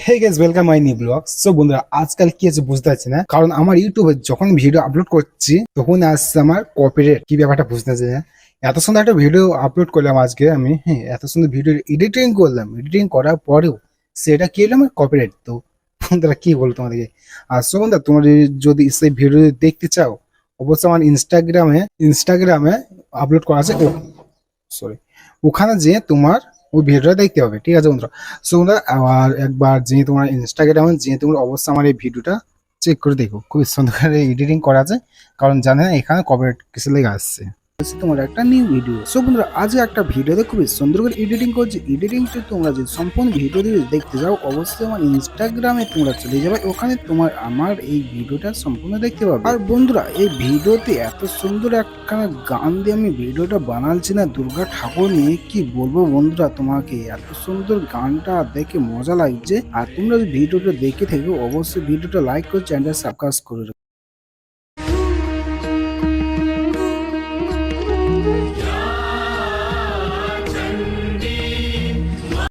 Hey guys, welcome my new blog. So বন্ধুরা, আজকাল কি আছে বুঝতে পারছি না, কারণ আমার ইউটিউবে যখন ভিডিও আপলোড করছি তখন আসছে আমার কপিরাইট। কি ব্যাপারটা বুঝতে পারছি না। এত সুন্দর একটা ভিডিও আপলোড করলাম আজকে আমি, হ্যাঁ, এত সুন্দর ভিডিও এডিটিং করলাম, এডিটিং করার পরেও সেটা কি হলো, আমার কপিরাইট। তো বন্ধুরা কি বলবো তোমাদেরকে। আর সো বন্ধুরা, তোমরা যদি সেই ভিডিও দেখতে চাও, অবশ্যই আমার ইনস্টাগ্রামে আপলোড করা আছে। ও সরি, ওখানে যে তোমার ওই ভিডিওটা দেখতে হবে, ঠিক আছে বন্ধুরা। সো বন্ধুরা, আবার একবার যে তোমার ইনস্টাগ্রামে যে তোমরা অবশ্যই আমার এই ভিডিওটা চেক করে দেখো, খুব সুন্দর করে এডিটিং করা আছে, কারণ জানে না এখানে কপিরাইট কিছু লেগে আসছে। তোমার একটা নিউ ভিডিও। সো বন্ধুরা, আজ একটা ভিডিওতে খুবই সুন্দর করে এডিটিং করছি। এডিটিংটা তোমরা যদি সম্পূর্ণ ভিডিও দিয়ে দেখতে যাও, অবশ্যই আমার ইনস্টাগ্রামে তোমরা চলে যাবে, ওখানে তোমার আমার এই ভিডিওটা সম্পূর্ণ দেখতে পাবে। আর বন্ধুরা, এই ভিডিওতে এত সুন্দর একখানা গান দিয়ে আমি ভিডিওটা বানাচ্ছি না, দুর্গা ঠাকুর নিয়ে, কি বলবো বন্ধুরা তোমাকে, এত সুন্দর গানটা দেখে মজা লাগছে। আর তোমরা যদি ভিডিওটা দেখে থাকো, অবশ্যই ভিডিওটা লাইক করে চ্যানেলটা সাবস্ক্রাইব করে